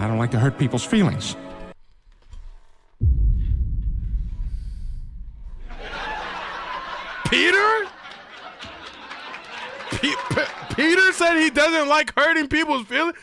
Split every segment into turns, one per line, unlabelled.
I don't like to hurt people's feelings.
Peter? Peter said he doesn't like hurting people's feelings?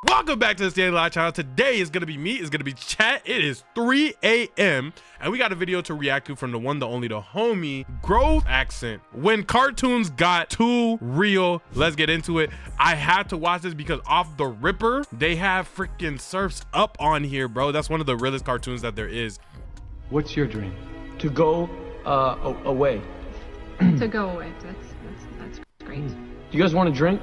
Welcome back to the Stanley channel. Today is gonna be me, it's gonna be chat. It is 3 a.m. and we got a video to react to from the one, the only, the homie, Growth Accent. When cartoons got too real, let's get into it. I had to watch this because off the ripper, they have freaking Surfs Up on here, bro. That's one of the realest cartoons that there is.
What's your dream? To go away.
To go away. That's great.
Do you guys want to drink?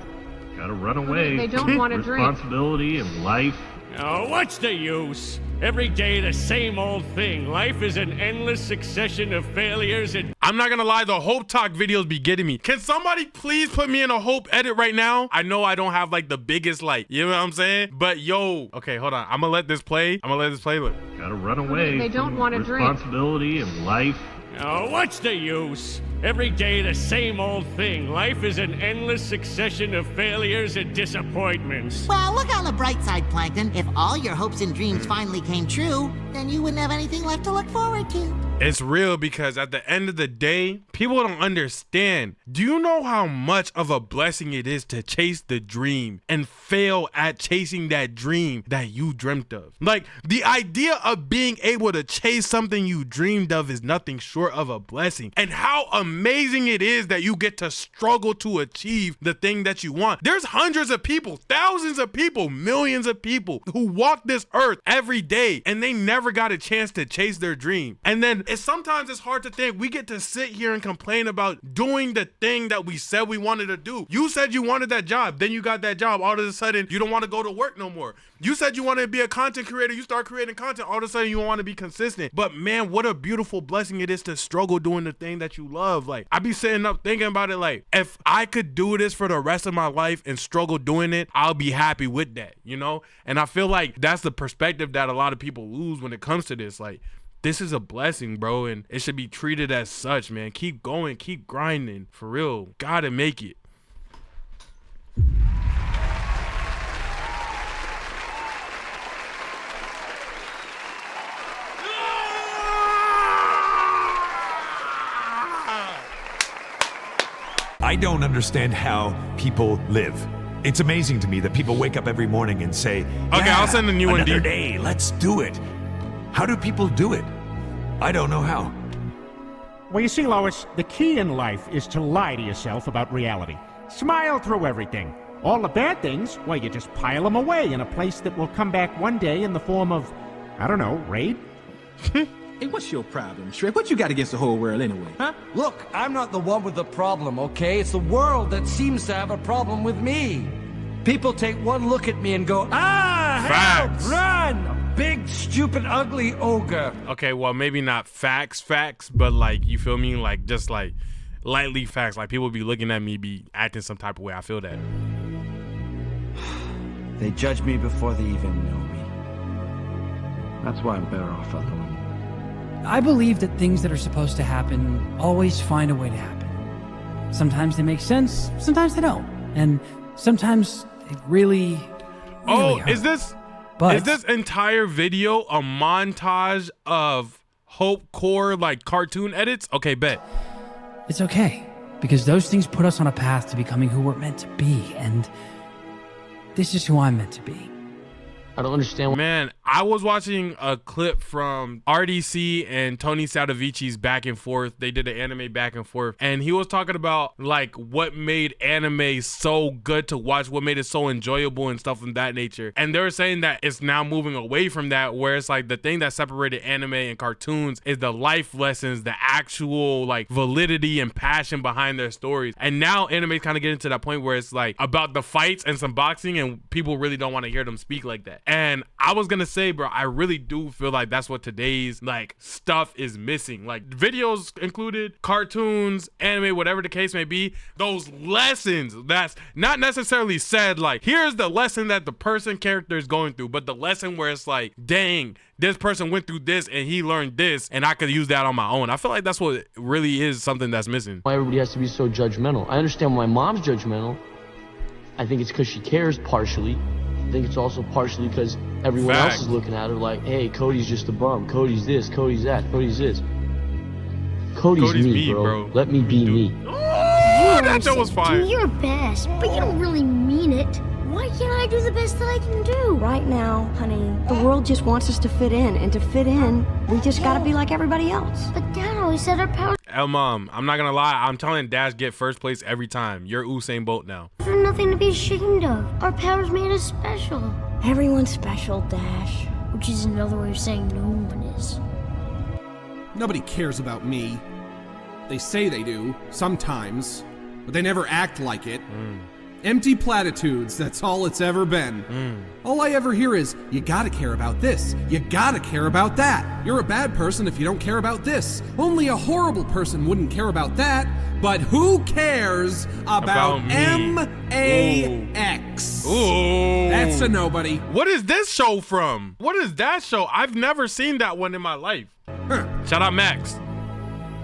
Gotta run away.
They don't want to drink.
Responsibility and life.
Oh, what's the use? Every day the same old thing. Life is an endless succession of failures and...
I'm not gonna lie, the Hope Talk videos be getting me. Can somebody please put me in a Hope edit right now? I know I don't have like the biggest like, you know what I'm saying? But yo, okay, hold on. I'm gonna let this play. Look.
Gotta run away.
They don't want to drink.
Responsibility and life.
Oh, what's the use? Every day the same old thing. Life is an endless succession of failures and disappointments.
Well, look on the bright side, Plankton. If all your hopes and dreams finally came true, then you wouldn't have anything left to look forward to.
It's real because at the end of the day, people don't understand. Do you know how much of a blessing it is to chase the dream and fail at chasing that dream that you dreamt of? Like, the idea of being able to chase something you dreamed of is nothing short of a blessing. And how amazing it is that you get to struggle to achieve the thing that you want. There's hundreds of people, thousands of people, millions of people who walk this earth every day and they never got a chance to chase their dream. And then sometimes it's hard to think. We get to sit here and complain about doing the thing that we said we wanted to do. You said you wanted that job, then you got that job. All of a sudden, you don't want to go to work no more. You said you wanted to be a content creator. You start creating content. All of a sudden, you don't want to be consistent. But man, what a beautiful blessing it is to struggle doing the thing that you love. Like, I be sitting up thinking about it like, if I could do this for the rest of my life and struggle doing it, I'll be happy with that, you know? And I feel like that's the perspective that a lot of people lose when it comes to this. Like, this is a blessing, bro, and it should be treated as such, man. Keep going, keep grinding, for real. Gotta make it.
I don't understand how people live. It's amazing to me that people wake up every morning and say,
okay,
yeah,
I'll send a new one.
Another day, let's do it. How do people do it? I don't know how.
Well, you see, Lois, the key in life is to lie to yourself about reality. Smile through everything. All the bad things, well, you just pile them away in a place that will come back one day in the form of, I don't know, raid?
Hey, what's your problem, Shrek? What you got against the whole world anyway, huh?
Look, I'm not the one with the problem, okay? It's the world that seems to have a problem with me. People take one look at me and go, ah,
Facts.
help, run! Big, stupid, ugly ogre.
Okay, well, maybe not facts, but like, you feel me? Like, just like lightly facts. Like, people be looking at me, be acting some type of way. I feel that.
They judge me before they even know me. That's why I'm better off alone.
I believe that things that are supposed to happen always find a way to happen. Sometimes they make sense, sometimes they don't. And sometimes it really
Oh,
hurt.
Is this entire video a montage of Hope Core like cartoon edits? Okay, bet.
It's okay, because those things put us on a path to becoming who we're meant to be, and this is who I'm meant to be.
I don't understand.
Man, I was watching a clip from RDC and Tony Salvici's back and forth. They did an anime back and forth, and he was talking about like what made anime so good to watch, what made it so enjoyable and stuff of that nature. And they were saying that it's now moving away from that, where it's like the thing that separated anime and cartoons is the life lessons, the actual like validity and passion behind their stories. And now anime kind of getting to that point where it's like about the fights and some boxing, and people really don't want to hear them speak like that. And I was gonna say, bro, I really do feel like that's what today's like stuff is missing. Like videos included, cartoons, anime, whatever the case may be, those lessons that's not necessarily said like, here's the lesson that the person character is going through, but the lesson where it's like, dang, this person went through this and he learned this and I could use that on my own. I feel like that's what really is something that's missing.
Why everybody has to be so judgmental. I understand why mom's judgmental. I think it's because she cares partially. I think it's also partially because everyone else is looking at her like, hey, Cody's just a bum. Cody's this, Cody's that, Cody's this. Cody's me, bro. Let me be me.
Oh, that show was fire.
Do your best, but you don't really mean it. Why can't I do the best that I can do?
Right now, honey, the world just wants us to fit in, and to fit in, we just gotta be like everybody else.
But Dad always said our powers
Mom, I'm not gonna lie, I'm telling Dash get first place every time. You're Usain Bolt now.
are nothing to be ashamed of. Our powers made us special.
Everyone's special, Dash.
Which is another way of saying no one is.
Nobody cares about me. They say they do, sometimes, but they never act like it. Empty platitudes, that's all it's ever been. All I ever hear is, you gotta care about this, you gotta care about that. You're a bad person if you don't care about this. Only a horrible person wouldn't care about that, but who cares about M-A-X?
Ooh.
That's a nobody.
What is this show from? What is that show? I've never seen that one in my life. Shout out Max.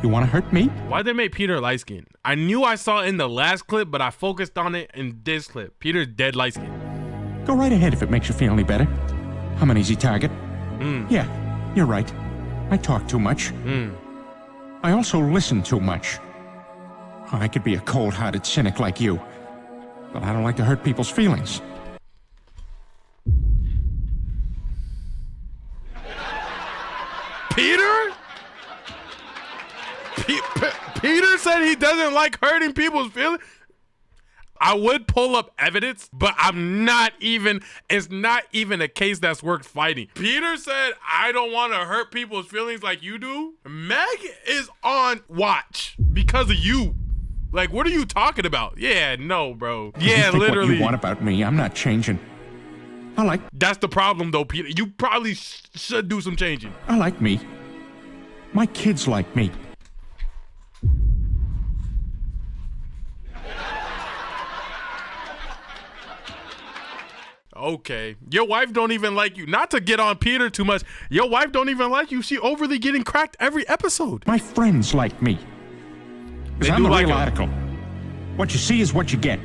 You want to hurt me?
Why'd they make Peter light skinned? I knew I saw it in the last clip, but I focused on it in this clip. Peter's dead light skinned.
Go right ahead if it makes you feel any better. I'm an easy target. Yeah, you're right. I talk too much. I also listen too much. I could be a cold-hearted cynic like you, but I don't like to hurt people's feelings.
Peter? Peter said he doesn't like hurting people's feelings. I would pull up evidence, but it's not even a case that's worth fighting. Peter said, I don't want to hurt people's feelings like you do. Meg is on watch because of you. Like, what are you talking about? Yeah, no, bro. Yeah, literally.
What you want about me, I'm not changing.
That's the problem, though, Peter. You probably should do some changing.
I like me. My kids like me.
Okay, your wife don't even like you. Not to get on Peter too much. Your wife don't even like you. She overly getting cracked every episode.
My friends like me.
They
I'm
do
the
like
real
him.
article. What you see is what you get.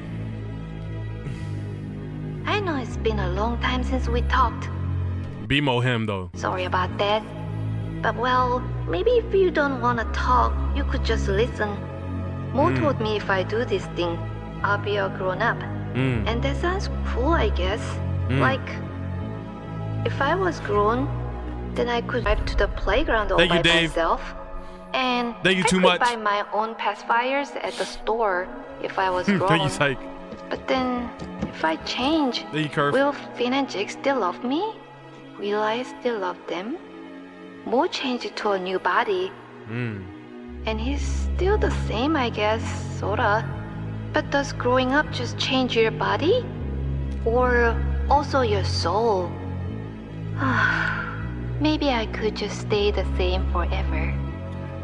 I know it's been a long time since we talked.
BMO him though.
Sorry about that. But well, maybe if you don't want to talk, you could just listen. Mo told me if I do this thing, I'll be a grown-up. And that sounds cool, I guess. Like, if I was grown, then I could drive to the playground all by myself. And I could buy my own pacifiers at the store if I was grown.
Thank you, Psych.
But then, if I change, will Finn and Jake still love me? Will I still love them? Mo changed to a new body. And he's still the same, I guess, sorta. But does growing up just change your body? Or also your soul? Maybe I could just stay the same forever.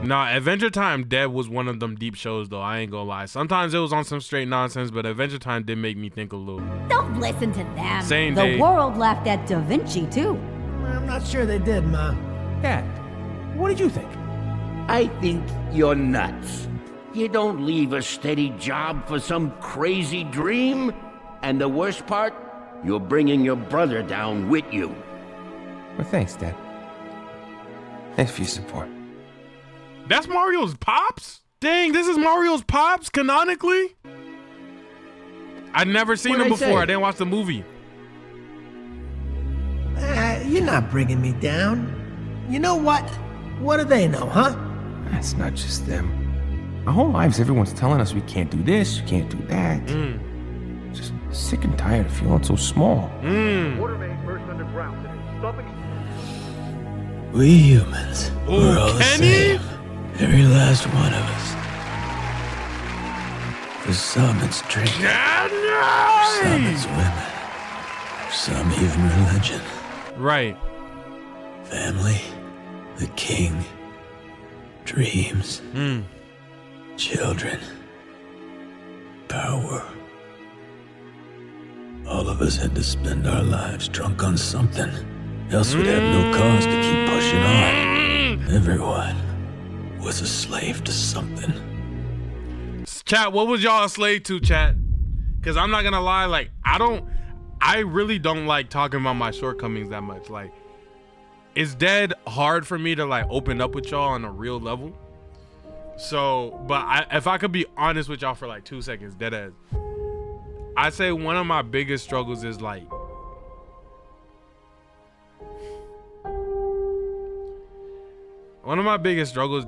Nah, Adventure Time Dead was one of them deep shows though, I ain't gonna lie. Sometimes it was on some straight nonsense, but Adventure Time did make me think a little.
Don't listen to them.
The
world laughed at Da Vinci too.
I'm not sure they did, Ma.
Dad, what did you think?
I think you're nuts. You don't leave a steady job for some crazy dream. And the worst part, you're bringing your brother down with you.
Well, thanks, Dad. Thanks for your support.
That's Mario's pops? Dang, this is Mario's pops canonically? I'd never seen him before. I didn't watch the movie.
You're not bringing me down. You know what? What do they know, huh?
It's not just them. Our whole lives, everyone's telling us we can't do this, we can't do that. Just sick and tired of feeling so small.
Water main burst underground today. Stopping.
We humans, we're all the same. Every last one of us. For some, it's drinking. For some, it's women. Some even religion.
Right.
Family, the king, dreams, children, power. All of us had to spend our lives drunk on something, else we'd have no cause to keep pushing on. Everyone was a slave to something.
Chat, what was y'all a slave to, chat? Because I'm not gonna lie, like, I really don't like talking about my shortcomings that much. Like, it's dead hard for me to like open up with y'all on a real level. So, but if I could be honest with y'all for like 2 seconds, dead ass, I'd say one of my biggest struggles is like,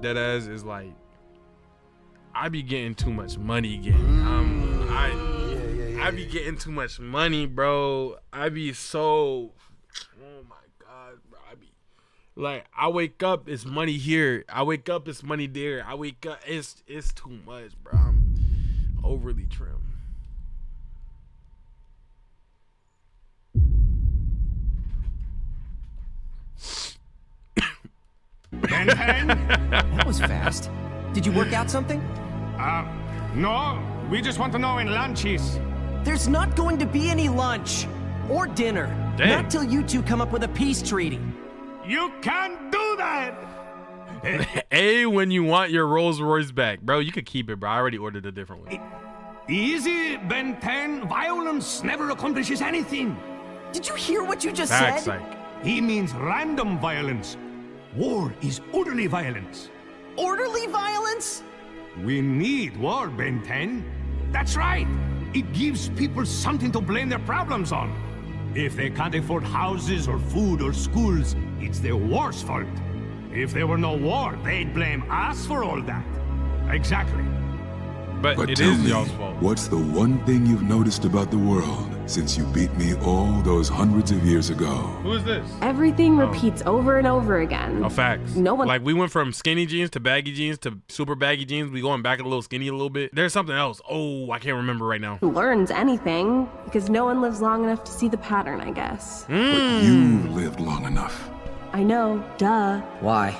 dead ass, is like, I be getting too much money again. I be getting too much money, bro. I be so, oh my God, bro. Like, I wake up, it's money here. I wake up, it's money there. I wake up, it's too much, bro. I'm overly trim.
That was fast. Did you work out something?
No. We just want to know when lunch is.
There's not going to be any lunch. Or dinner.
Dang.
Not till you two come up with a peace treaty.
You can't do that!
Hey, when you want your Rolls Royce back. Bro, you could keep it, bro. I already ordered a different one.
Easy, Ben 10. Violence never accomplishes anything.
Did you hear what you just
Facts,
said?
like,
He means random violence. War is orderly violence.
Orderly violence?
We need war, Ben 10. That's right. It gives people something to blame their problems on. If they can't afford houses or food or schools, it's the war's fault. If there were no war, they'd blame us for all that. Exactly.
But it
tell
is
me,
y'all's fault.
what's the one thing you've noticed about the world since you beat me all those hundreds of years ago?
Who is this?
Everything repeats over and over again.
Oh, facts.
No one
Like, we went from skinny jeans to baggy jeans to super baggy jeans. We going back a little skinny a little bit. There's something else. Oh, I can't remember right now.
learns anything because no one lives long enough to see the pattern, I guess.
But you've lived long enough.
I know, duh.
Why?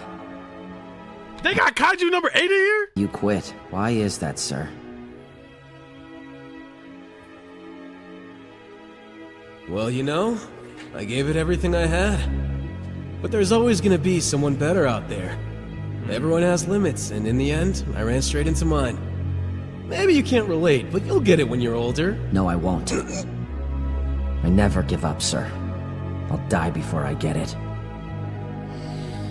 They got kaiju number 8 in here?
You quit. Why is that, sir?
Well, you know, I gave it everything I had. But there's always gonna be someone better out there. Everyone has limits, and in the end, I ran straight into mine. Maybe you can't relate, but you'll get it when you're older.
No, I won't. I never give up, sir. I'll die before I get it.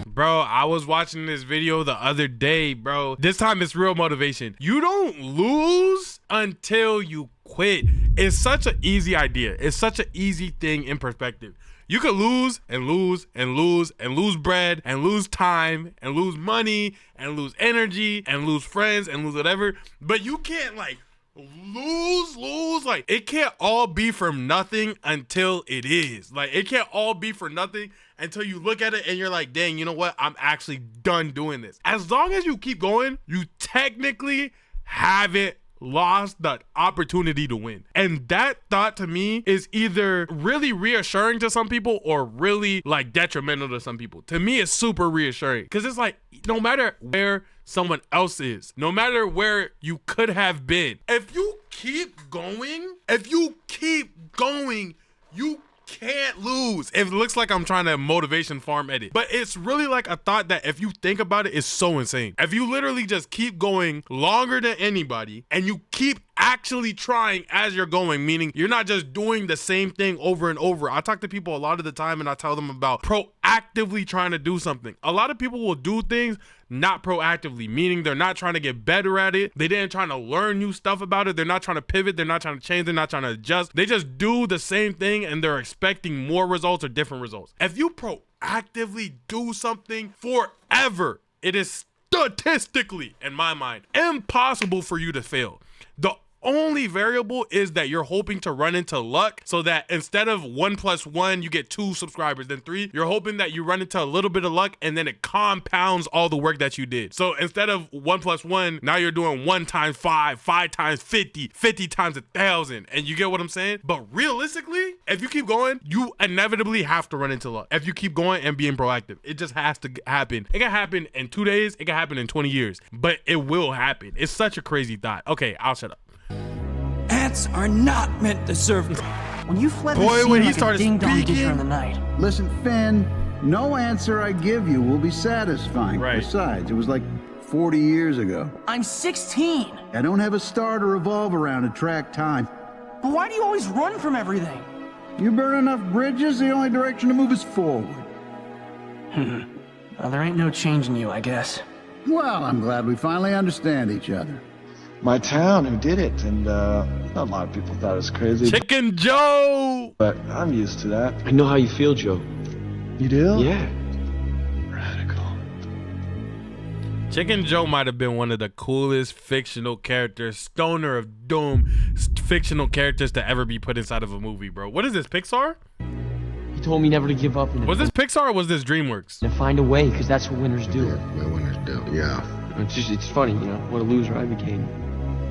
Bro, I was watching this video the other day, bro. This time it's real motivation. You don't lose until you quit. It's such an easy idea. It's such an easy thing in perspective. You could lose and lose and lose and lose bread and lose time and lose money and lose energy and lose friends and lose whatever. But you can't like lose. Like, it can't all be from nothing until it is. Like, it can't all be for nothing until you look at it and you're like, dang, you know what? I'm actually done doing this. As long as you keep going, you technically haven't lost the opportunity to win. And that thought to me is either really reassuring to some people or really like detrimental to some people. To me, it's super reassuring because it's like, no matter where someone else is, no matter where you could have been, if you keep going, you can't lose. It looks like I'm trying to motivation farm edit, but it's really like a thought that if you think about it, is so insane. If you literally just keep going longer than anybody and you keep actually trying as you're going, meaning you're not just doing the same thing over and over. I talk to people a lot of the time and I tell them about proactively trying to do something. A lot of people will do things not proactively, meaning they're not trying to get better at it. They didn't trying to learn new stuff about it. They're not trying to pivot. They're not trying to change. They're not trying to adjust. They just do the same thing and they're expecting more results or different results. If you proactively do something forever, it is statistically, in my mind, impossible for you to fail. The only variable is that you're hoping to run into luck so that instead of 1 + 1, you get 2 subscribers, then 3. You're hoping that you run into a little bit of luck and then it compounds all the work that you did. So instead of 1 + 1, now you're doing 1 × 5, 5 × 50, 50 × 1,000. And you get what I'm saying? But realistically, if you keep going, you inevitably have to run into luck. If you keep going and being proactive, it just has to happen. It can happen in 2 days. It can happen in 20 years, but it will happen. It's such a crazy thought. Okay, I'll shut up.
Ants are not meant to serve. When you fled the scene
when he
like
started
a ding-dong
speaking.
ditcher in the night.
Listen, Finn, no answer I give you will be satisfying.
Right.
Besides, it was like 40 years ago.
I'm 16.
I don't have a star to revolve around to track time.
But why do you always run from everything?
You burn enough bridges, the only direction to move is forward.
Well, there ain't no changing you, I guess.
Well, I'm glad we finally understand each other.
My town who did it, and not a lot of people thought it was crazy.
Chicken Joe!
But I'm used to that.
I know how you feel, Joe.
You do?
Yeah.
Chicken Joe might have been one of the coolest fictional characters, Stoner of Doom, fictional characters to ever be put inside of a movie, bro. What is this, Pixar?
He told me never to give up.
Was this Pixar or was this DreamWorks?
To find a way, because that's what winners do.
Yeah, what winners do, yeah.
It's funny, you know, what a loser I became.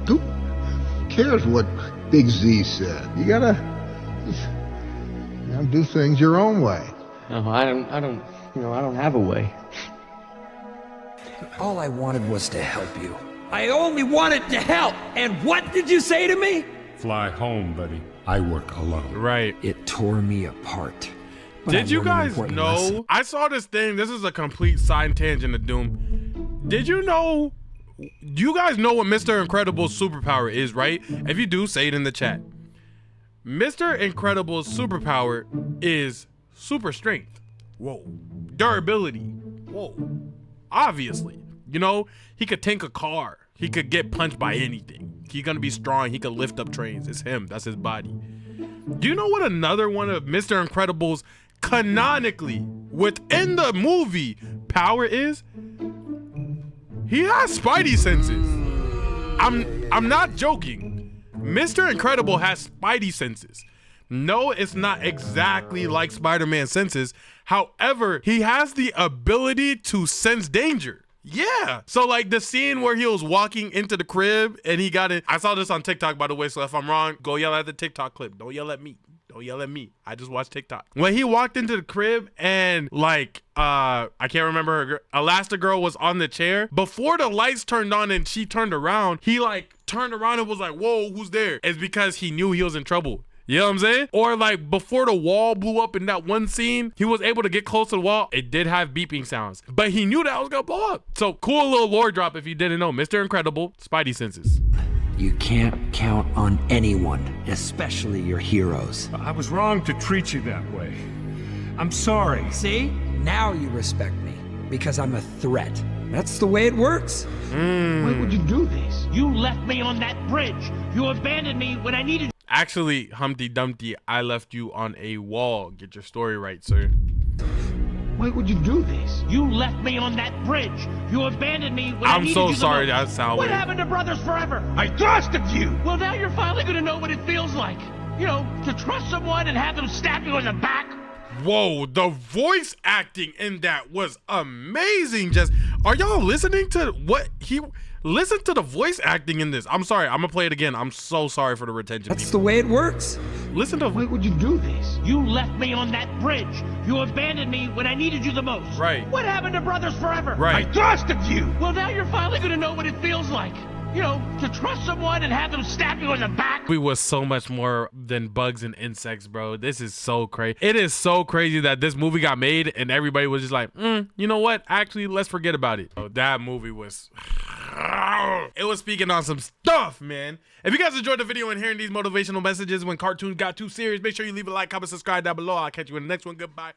Who cares what Big Z said? You gotta do things your own way.
No, I don't have a way.
All I wanted was to help you. I only wanted to help! And what did you say to me?
Fly home, buddy. I work alone.
Right.
It tore me apart. But
Did
I
you
learned an
guys
important
know?
lesson.
I saw this thing. This is a complete side tangent of Doom. Did you know? You guys know what Mr. Incredible's superpower is, right? If you do, say it in the chat. Mr. Incredible's superpower is super strength. Whoa. Durability. Whoa. Obviously. You know, he could tank a car. He could get punched by anything. He's gonna be strong. He could lift up trains. It's him. That's his body. Do you know what another one of Mr. Incredible's canonically within the movie power is? He has spidey senses. I'm not joking. Mr. Incredible has spidey senses. No, it's not exactly like Spider-Man senses. However, he has the ability to sense danger. Yeah. So like the scene where he was walking into the crib and he got it. I saw this on TikTok, by the way. So if I'm wrong, go yell at the TikTok clip. Don't yell at me. Don't yell at me. I just watched TikTok. When he walked into the crib and like, I can't remember her, Elastigirl was on the chair. Before the lights turned on and she turned around, he like turned around and was like, whoa, who's there? It's because he knew he was in trouble. You know what I'm saying? Or like before the wall blew up in that one scene, he was able to get close to the wall. It did have beeping sounds, but he knew that was gonna blow up. So cool little lore drop if you didn't know. Mr. Incredible, spidey senses.
You can't count on anyone, especially your heroes.
I was wrong to treat you that way. I'm sorry.
See? Now you respect me, because I'm a threat. That's the way it works.
Why would you do this? You left me on that bridge. You abandoned me when I needed.
Actually, Humpty Dumpty, I left you on a wall. Get your story right, sir.
Why would you do this? You left me on that bridge. You abandoned me when I needed you.
I'm so sorry that sound
What
weird.
happened to Brothers Forever? I trusted you. Well, now you're finally gonna know what it feels like. You know, to trust someone and have them stab you in the back.
Whoa, the voice acting in that was amazing. Just, are y'all listening to what he... Listen to the voice acting in this. I'm sorry. I'm gonna play it again. I'm so sorry for the retention.
That's the way it works.
Listen to.
Why would you do this? You left me on that bridge. You abandoned me when I needed you the most.
Right.
What happened to Brothers Forever?
Right.
I trusted you. Well, now you're finally gonna know what it feels like. You know, to trust someone and have them stab you in the back.
We was so much more than bugs and insects, bro. This is so crazy. It is so crazy that this movie got made and everybody was just like, you know what? Actually, let's forget about it. Oh, that movie was... It was speaking on some stuff, man. If you guys enjoyed the video and hearing these motivational messages when cartoons got too serious, make sure you leave a like, comment, subscribe down below. I'll catch you in the next one. Goodbye.